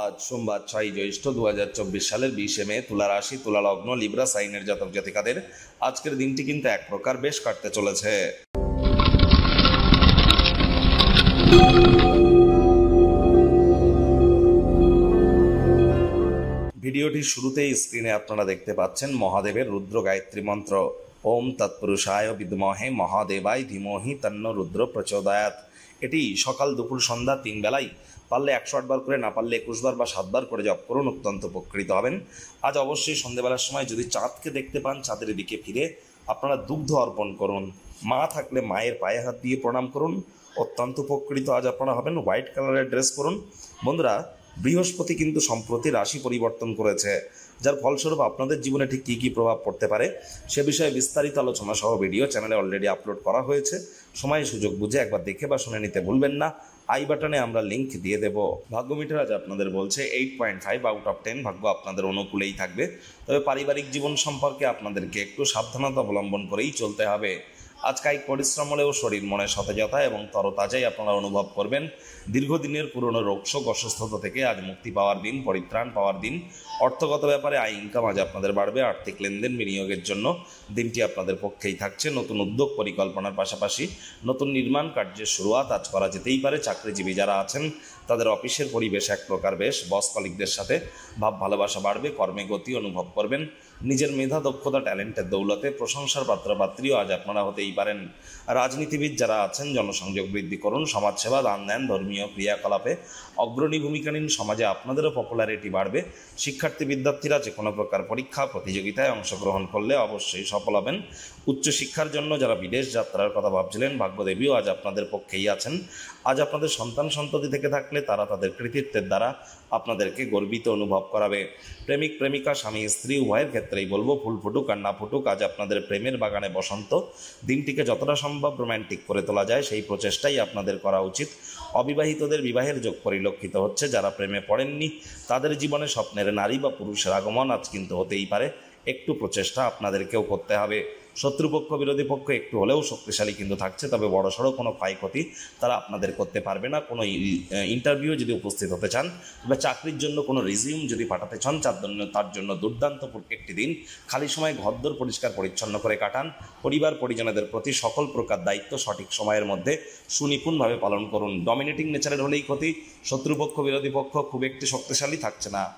আজ সোমবার ৬ জ্যৈষ্ঠ ২০২৪ সালের ২০ মে তুলা রাশি তুলা লগ্ন লিব্রা সাইনের জাতক জাতিকাদের আজকের দিনটি কিন্তু এক প্রকার বেশ কাটতে চলেছে। ভিডিওটির শুরুতেই স্ক্রিনে আপনারা দেখতে পাচ্ছেন মহাদেবের রুদ্র গায়ত্রী মন্ত্র। ওম তৎপুরুষায় বিদ্মহে মহাদেবায় ধীমহি তন্ন রুদ্র প্রচোদয়াৎ। এটি সকাল দুপুর সন্ধ্যা ৩ বেলায় পারলে ১০৮ বার করে, না পারলে ২১ বার বা ৭ বার করে জপ করুন, অত্যন্ত উপকৃত হবেন। আজ অবশ্যই সন্ধ্যেবেলার সময় যদি চাঁদকে দেখতে পান, চাঁদের দিকে ফিরে আপনারা দুগ্ধ অর্পণ করুন। মা থাকলে মায়ের পায়ে হাত দিয়ে প্রণাম করুন, অত্যন্ত উপকৃত আজ আপনারা হবেন। হোয়াইট কালারের ড্রেস পরুন। বন্ধুরা, বৃহস্পতি কিন্তু সম্প্রতি রাশি পরিবর্তন করেছে, যার ফলস্বরূপ আপনাদের জীবনে ঠিক কী কী প্রভাব পড়তে পারে সে বিষয়ে বিস্তারিত আলোচনা সহ ভিডিও চ্যানেলে অলরেডি আপলোড করা হয়েছে। সময় সুযোগ বুঝে একবার দেখে বা শুনে নিতে ভুলবেন না। আই বাটনে আমরা লিঙ্ক দিয়ে দেব। ভাগ্য মিটার আজ আপনাদের বলছে 8.5 আউট অফ 10 ভাগ্য আপনাদের অনুকূলেই থাকবে। তবে পারিবারিক জীবন সম্পর্কে আপনাদেরকে একটু সাবধানতা অবলম্বন করেই চলতে হবে। আজ কায়িক পরিশ্রম হলেও শরীর মনে সতেজতা এবং তরতাজাই আপনারা অনুভব করবেন। দীর্ঘদিনের পুরনো রোগশোক অসুস্থতা থেকে আজ মুক্তি পাওয়ার দিন, পরিত্রাণ পাওয়ার দিন। অর্থগত ব্যাপারে আয় ইনকাম আজ আপনাদের বাড়বে। আর্থিক লেনদেন বিনিয়োগের জন্য দিনটি আপনাদের পক্ষেই থাকছে। নতুন উদ্যোগ পরিকল্পনার পাশাপাশি নতুন নির্মাণ কার্যের শুরুয়াত আজ করা যেতেই পারে। চাকরিজীবী যারা আছেন তাদের অফিসের পরিবেশ এক প্রকার বেশ। বস কলিগদের সাথে ভাব ভালোবাসা বাড়বে, কর্মে গতি অনুভব করবেন। নিজের মেধা দক্ষতা ট্যালেন্টের দৌলতে প্রশংসার পাত্রপাত্রীও আজ আপনারা হতেই পারেন। রাজনীতিবিদ যারা আছেন জনসংযোগ বৃদ্ধি করুন। সমাজসেবা, দান ধ্যান, ধর্মীয় ক্রিয়াকলাপে অগ্রণী ভূমিকা নিন। সমাজে আপনাদেরও পপুলারিটি বাড়বে। শিক্ষার্থী বিদ্যার্থীরা যে কোনো প্রকার পরীক্ষা প্রতিযোগিতায় অংশগ্রহণ করলে অবশ্যই সফল হবেন। উচ্চশিক্ষার জন্য যারা বিদেশ যাত্রার কথা ভাবছিলেন, ভাগ্যদেবীও আজ আপনাদের পক্ষেই আছেন। আজ আপনাদের সন্তান সন্ততি থেকে থাকলে তারা তাদের কৃতিত্বের দ্বারা আপনাদেরকে গর্বিত অনুভব করাবে। প্রেমিক প্রেমিকা, স্বামী স্ত্রী উভয়ের ক্ষেত্রেই বলবো, ফুল ফুটুক আর না ফুটুক, আজ আপনাদের প্রেমের বাগানে বসন্ত। দিনটিকে যতটা সম্ভব রোম্যান্টিক করে তোলা যায় সেই প্রচেষ্টাই আপনাদের করা উচিত। অবিবাহিতদের বিবাহের যোগ পরিলক্ষিত হচ্ছে। যারা প্রেমে পড়েননি তাদের জীবনে স্বপ্নের নারী বা পুরুষের আগমন আজ কিন্তু হতেই পারে। একটু প্রচেষ্টা আপনাদেরকেও করতে হবে। শত্রুপক্ষ বিরোধী পক্ষ একটু হলেও শক্তিশালী কিন্তু থাকছে, তবে বড়সড় কোনো ক্ষয়ক্ষতি তারা আপনাদের করতে পারবে না। কোনো ইন্টারভিউ যদি উপস্থিত হতে চান বা চাকরির জন্য কোনো রিজিউম যদি পাঠাতে চান, তার জন্য দুর্দান্ত একটি দিন। খালি সময় ঘরদোর পরিষ্কার পরিচ্ছন্ন করে কাটান। পরিবার পরিজনদের প্রতি সকল প্রকার দায়িত্ব সঠিক সময়ের মধ্যে সুনিপুণভাবে পালন করুন। ডমিনেটিং নেচারের হলেই ক্ষতি। শত্রুপক্ষ বিরোধী পক্ষ খুব একটি শক্তিশালী থাকছে না।